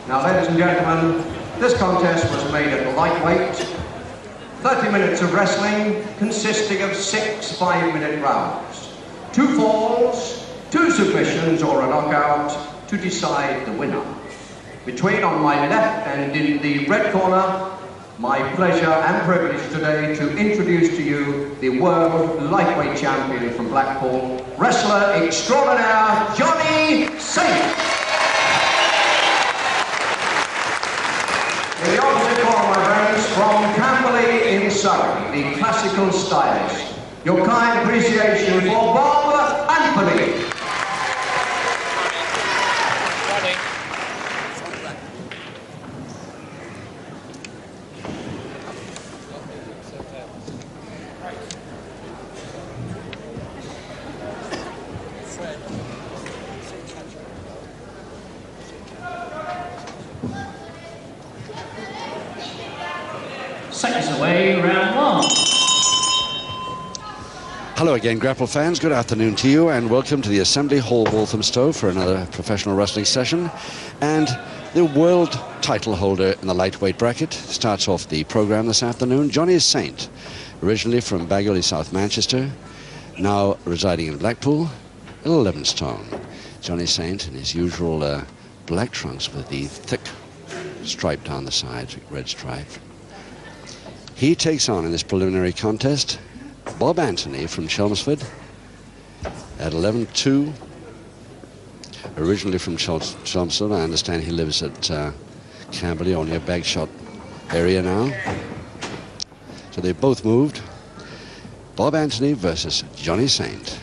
Now, ladies and gentlemen, this contest was made at the lightweight. 30 minutes of wrestling consisting of 6 5-minute rounds. 2 falls, 2 submissions or a knockout to decide the winner. Between on my left and in the red corner, my pleasure and privilege today to introduce to you the world lightweight champion from Blackpool, wrestler extraordinaire Johnny Saint. In the opposite corner, my friends, from Camberley in Surrey, the classical stylist. Your kind appreciation for Bob Anthony. Seconds away, round 1. Hello again, Grapple fans. Good afternoon to you, and welcome to the Assembly Hall, Walthamstow, for another professional wrestling session. And the world title holder in the lightweight bracket starts off the program this afternoon. Johnny Saint, originally from Baguley, South Manchester, now residing in Blackpool, Little Levenstone. Johnny Saint in his usual black trunks with the thick stripe down the sides, red stripe. He takes on in this preliminary contest Bob Anthony from Chelmsford at 11'2", originally from Chelmsford. I understand he lives at Camberley, only a Bagshot area now. So they both moved. Bob Anthony versus Johnny Saint.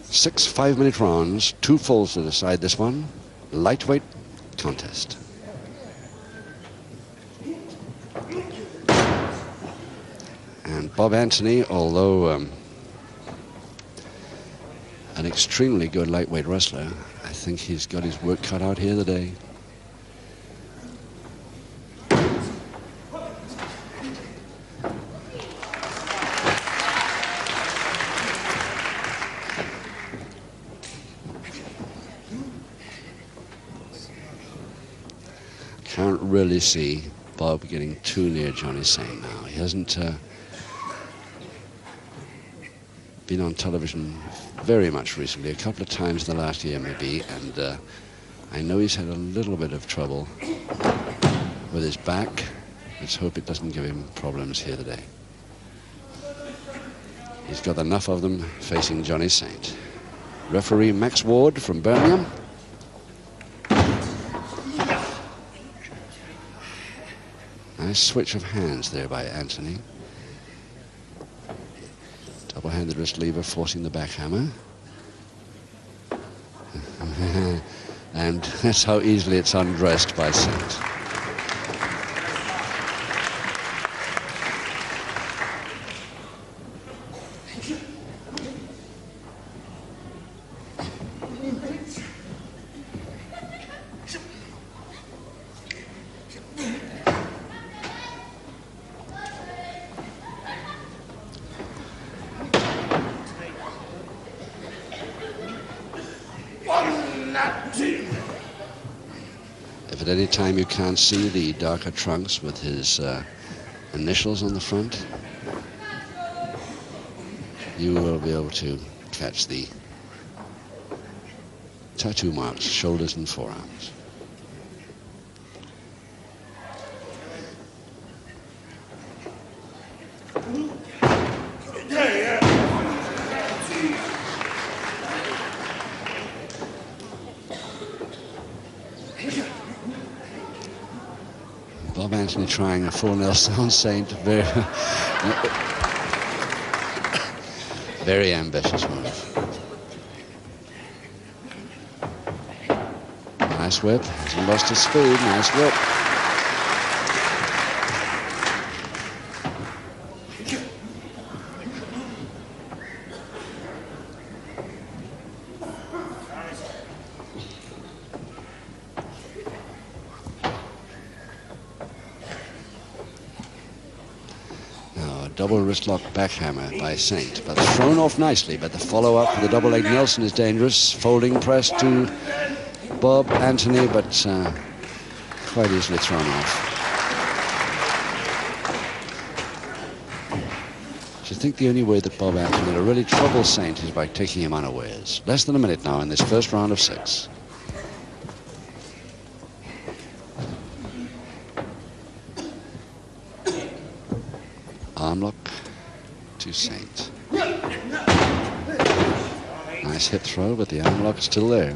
6 5-minute rounds, 2 falls to decide this one. Lightweight contest. And Bob Anthony, although an extremely good lightweight wrestler, I think he's got his work cut out here today. Can't really see Bob getting too near Johnny Saint now. He hasn't been on television very much recently, a couple of times in the last year maybe, and I know he's had a little bit of trouble with his back. Let's hope it doesn't give him problems here today. He's got enough of them facing Johnny Saint. Referee Max Ward from Birmingham. Nice switch of hands there by Anthony. Double-handed wrist lever forcing the backhammer. And that's how easily it's undressed by Saint. If at any time you can't see the darker trunks with his initials on the front, you will be able to catch the tattoo marks, shoulders and forearms. Bob Anthony trying a full Nelson Saint. Very, very ambitious move. Nice whip. Hasn't lost his speed. Nice whip. Double wrist lock backhammer by Saint, but thrown off nicely. But the follow-up with the double leg Nelson is dangerous. Folding press to Bob Anthony, but quite easily thrown off. I think the only way that Bob Anthony will really trouble Saint is by taking him unawares. Less than a minute now in this first round of 6. Arm lock to Saint. Nice hip throw, but the arm lock is still there.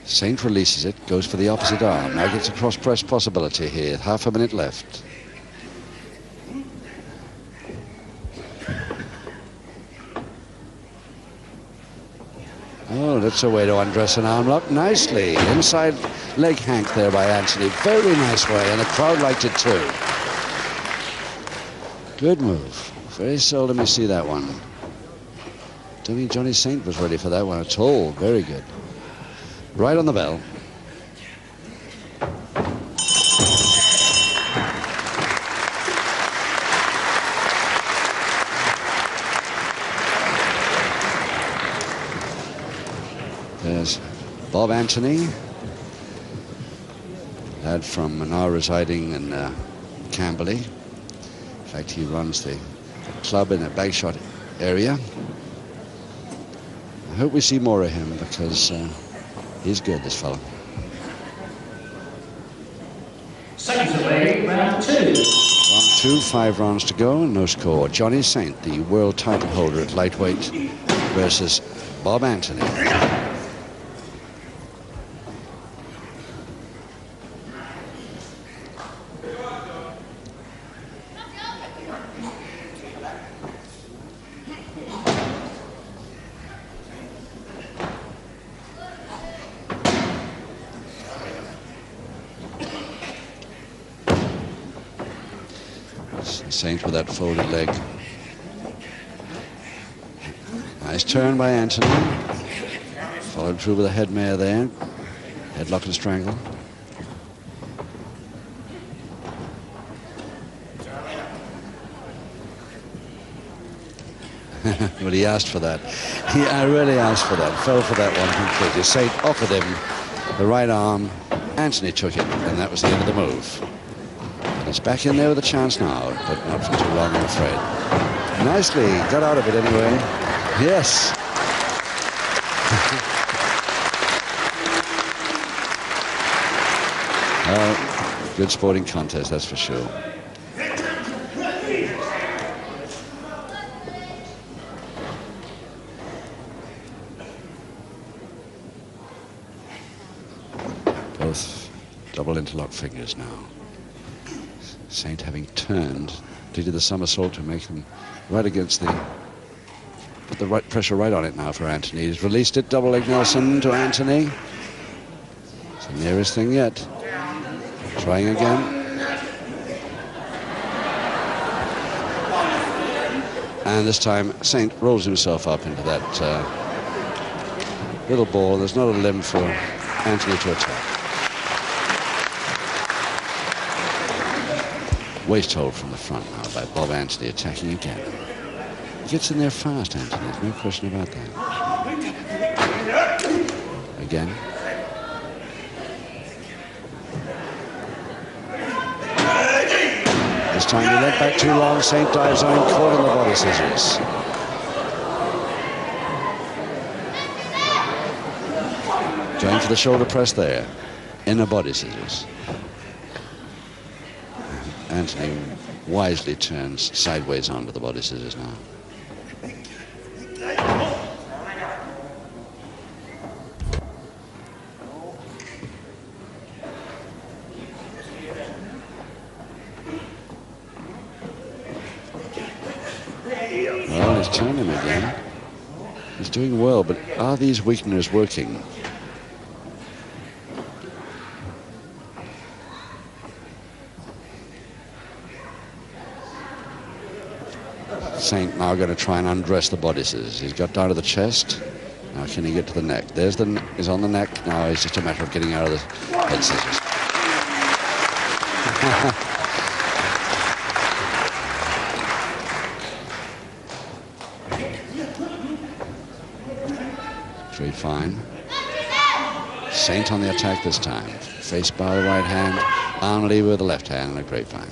Saint releases it, goes for the opposite arm. Now gets a cross-press possibility here. Half a minute left. Oh, that's a way to undress an arm lock. Nicely. Inside leg hank there by Anthony. Very nice way, and the crowd liked it too. Good move. Very seldom you see that one. Don't think Johnny Saint was ready for that one at all. Very good. Right on the bell. There's Bob Anthony, lad from now residing in Camberley. In fact, he runs the club in the Bagshot area. I hope we see more of him because he's good, this fellow. Seconds away, round 2. Round 2, 5 rounds to go, and no score. Johnny Saint, the world title holder at lightweight, versus Bob Anthony. Saint with that folded leg. Nice turn by Anthony. Followed through with a head mare there. Headlock and strangle. But he asked for that. I really asked for that. Fell for that one completely. Saint offered him the right arm. Anthony took it, and that was the end of the move. It's back in there with a chance now, but not for too long, I'm afraid. Nicely, got out of it anyway. Yes. Good sporting contest, that's for sure. Both double interlock fingers now. Saint having turned, did the somersault to make him right against the, put the right pressure right on it now for Anthony. He's released it, double leg Nelson to Anthony. It's the nearest thing yet. Trying again. And this time Saint rolls himself up into that little ball. There's not a limb for Anthony to attack. Waist hold from the front now by Bob Anthony, attacking again. He gets in there fast, Anthony, there's no question about that. Again. This time he went back too long. Saint dives on, caught in the body scissors. Going for the shoulder press there, in the body scissors. Anthony wisely turns sideways onto the body scissors now. Well, he's turning him again. He's doing well, but are these weakeners working? Saint now going to try and undress the body scissors. He's got down to the chest. Now can he get to the neck? There's the, he's on the neck. Now it's just a matter of getting out of the head scissors. Grapevine. Saint on the attack this time. Face bar the right hand, arm lever with the left hand, and a Grapevine.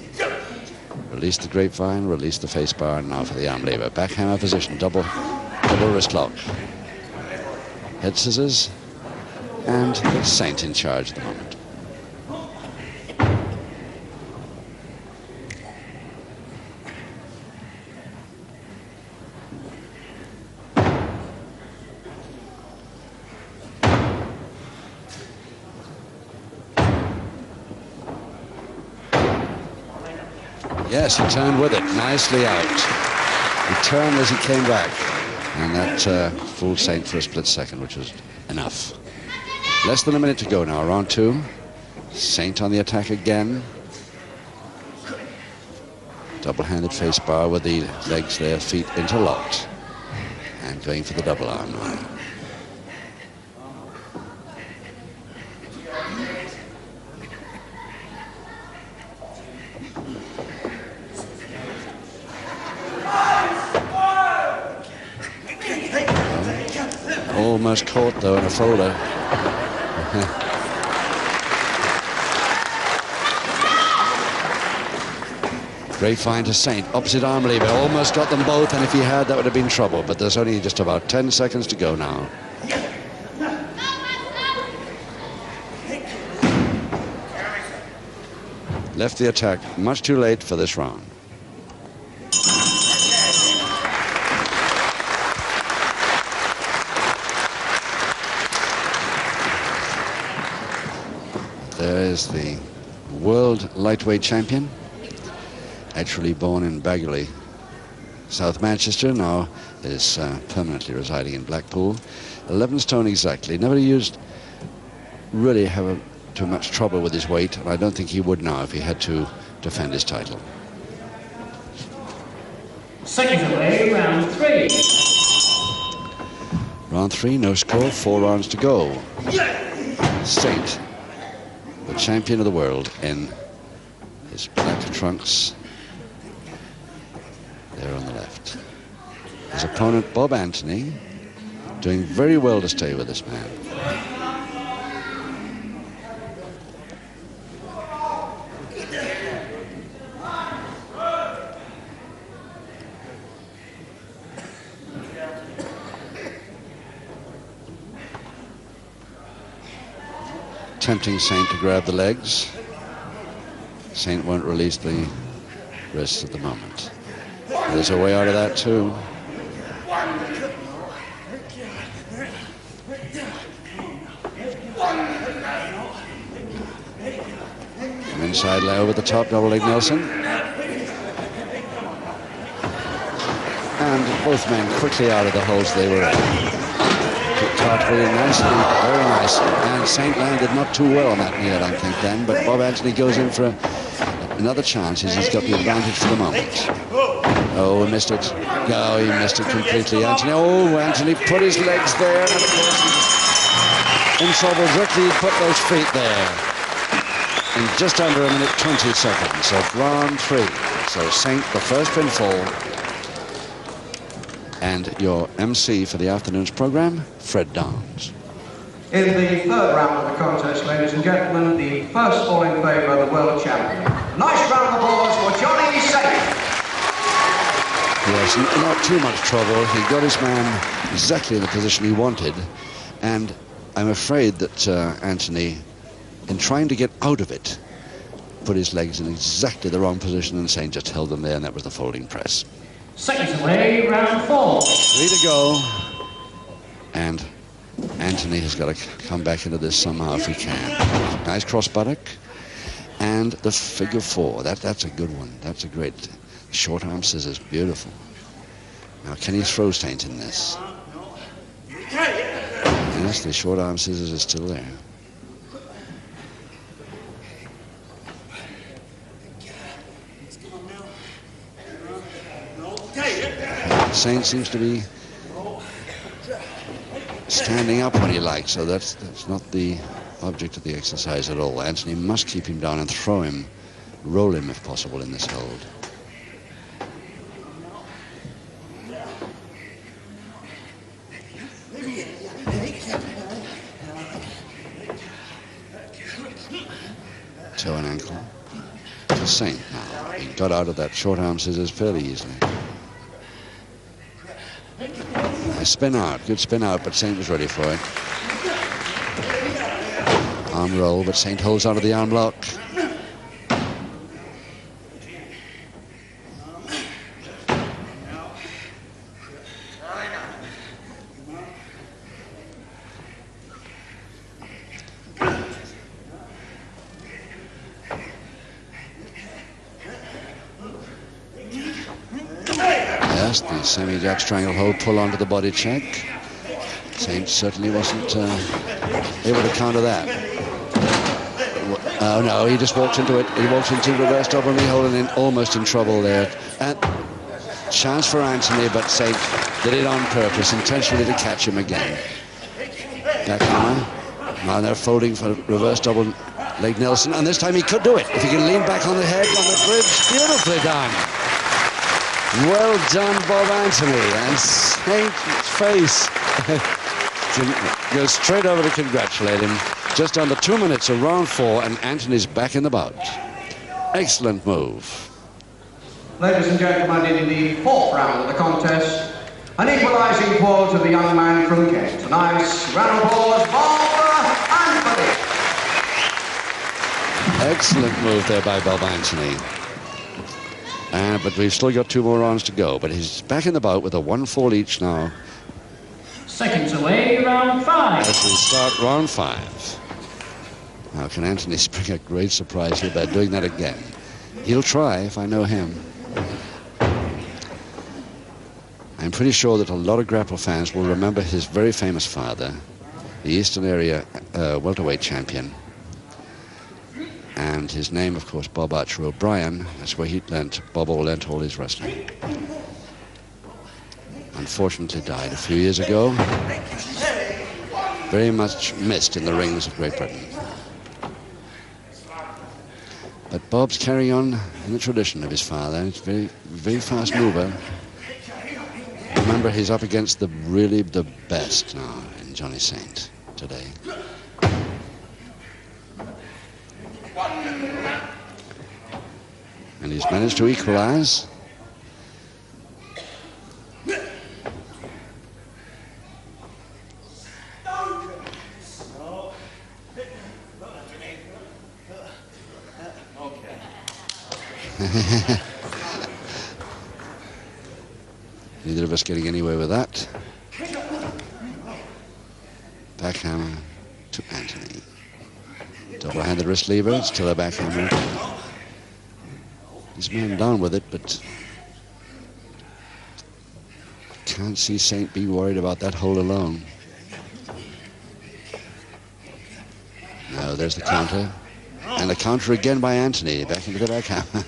Release the Grapevine, release the face bar, and now for the arm lever. Backhammer position, double wrist lock. Head scissors, and Saint in charge at the moment. Yes, he turned with it, nicely out. He turned as he came back, and that fooled Saint for a split second, which was enough. Less than a minute to go now, round 2. Saint on the attack again. Double-handed face bar with the legs there, feet interlocked. And going for the double arm now. Almost caught though in a folder. Grapevine to Saint, opposite arm lever, almost got them both, and if he had, that would have been trouble, but there's only just about 10 seconds to go now. Left the attack much too late for this round. There is the world lightweight champion, actually born in Bagley, South Manchester, now is permanently residing in Blackpool. 11 stone exactly, never really have too much trouble with his weight, and I don't think he would now if he had to defend his title. Seconds away, round 3. Round 3, no score, 4 rounds to go. Saint, the champion of the world in his black trunks, there on the left. His opponent, Bob Anthony, doing very well to stay with this man. Tempting Saint to grab the legs. Saint won't release the wrists at the moment. There's a way out of that too. From inside lay over the top, double leg Nelson. And both men quickly out of the holes they were in. Really nicely, very nicely, and Saint landed not too well on that knee, I don't think then, but Bob Anthony goes in for another chance. He's got the advantage for the moment. Oh, he missed it. No, he missed it completely. Anthony put his legs there, and of course he's in trouble. Directly he put those feet there in just under a minute 20 seconds of round 3. So Saint, the first pinfall. And your MC for the afternoon's program, Fred Downs. In the third round of the contest, ladies and gentlemen, the first fall in favour of the world champion. Nice round of applause for Johnny Saint. Yes, not too much trouble. He got his man exactly in the position he wanted. And I'm afraid that Anthony, in trying to get out of it, put his legs in exactly the wrong position, and Saint just held them there, and that was the folding press. Seconds away, round 4. 3 to go. And Anthony has got to come back into this somehow if he can. Nice cross buttock. And the figure 4. That's a good one. That's a great short arm scissors. Beautiful. Now, can he throw Saint in this? Yes, the short arm scissors is still there. Saint seems to be standing up when he likes, so that's not the object of the exercise at all. Anthony must keep him down and throw him, roll him if possible in this hold. toe and ankle to Saint now. He got out of that short arm scissors fairly easily. A spin out, good spin out, but Saint was ready for it. Arm roll, but Saint holds onto the arm lock. Yes, the semi-jack strangle hold, pull onto the body check. Saint certainly wasn't able to counter that. Oh no, he just walked into it. He walked into reverse double knee hold and almost in trouble there. And chance for Anthony, but Saint did it on purpose, intentionally to catch him again. Backhammer. Now they're folding for reverse double leg Nelson, and this time he could do it. If he can lean back on the head on the bridge, beautifully done. Well done, Bob Anthony. And Saint's face goes straight over to congratulate him. Just under 2 minutes of round 4, and Anthony's back in the bout. Excellent move. Ladies and gentlemen, in the 4th round of the contest, an equalising ball to the young man from Kent. A nice round of applause, Bob Anthony. Excellent move there by Bob Anthony. But we've still got 2 more rounds to go. But he's back in the bout with a 1-fall each now. Seconds away, round 5. As we start round 5. Now, can Anthony spring a great surprise here by doing that again? He'll try, if I know him. I'm pretty sure that a lot of Grapple fans will remember his very famous father, the Eastern Area welterweight champion. And his name, of course, Bob Archer O'Brien. That's where Bob learnt all his wrestling. Unfortunately died a few years ago. Very much missed in the rings of Great Britain. But Bob's carrying on in the tradition of his father. He's a very fast mover. Remember, he's up against the best now in Johnny Saint today. And he's managed to equalize. Neither of us getting anywhere with that. Backhammer to Anthony. Double-handed wrist lever, still a backhammer. He's man down with it, but can't see Saint be worried about that hold alone. No, there's the counter. And the counter again by Anthony, back into the backhammer.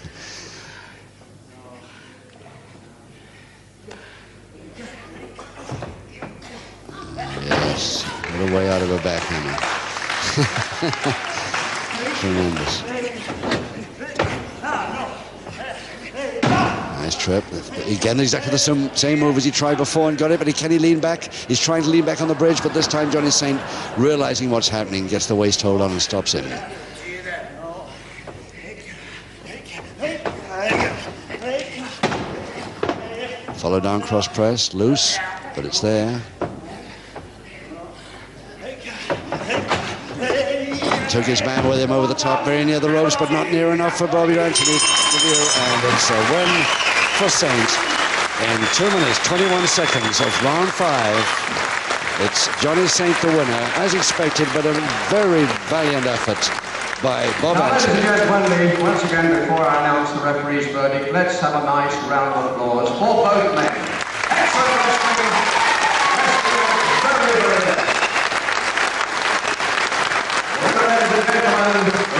Yes, what a way out of a backhammer. Tremendous. Nice trip. Again, exactly the same move as he tried before and got it, but can he lean back? He's trying to lean back on the bridge, but this time Johnny Saint, realizing what's happening, gets the waist hold on and stops him. Follow down cross press, loose, but it's there. Took his man with him over the top, very near the ropes, but not near enough for Bobby Anthony. And it's a win for Saint in 2 minutes, 21 seconds of round 5. It's Johnny Saint the winner, as expected, but a very valiant effort by Bob Anthony. Ladies and gentlemen, once again, before I announce the referee's verdict, let's have a nice round of applause for both men. Excellent wrestling. Very, very good. Ladies and gentlemen,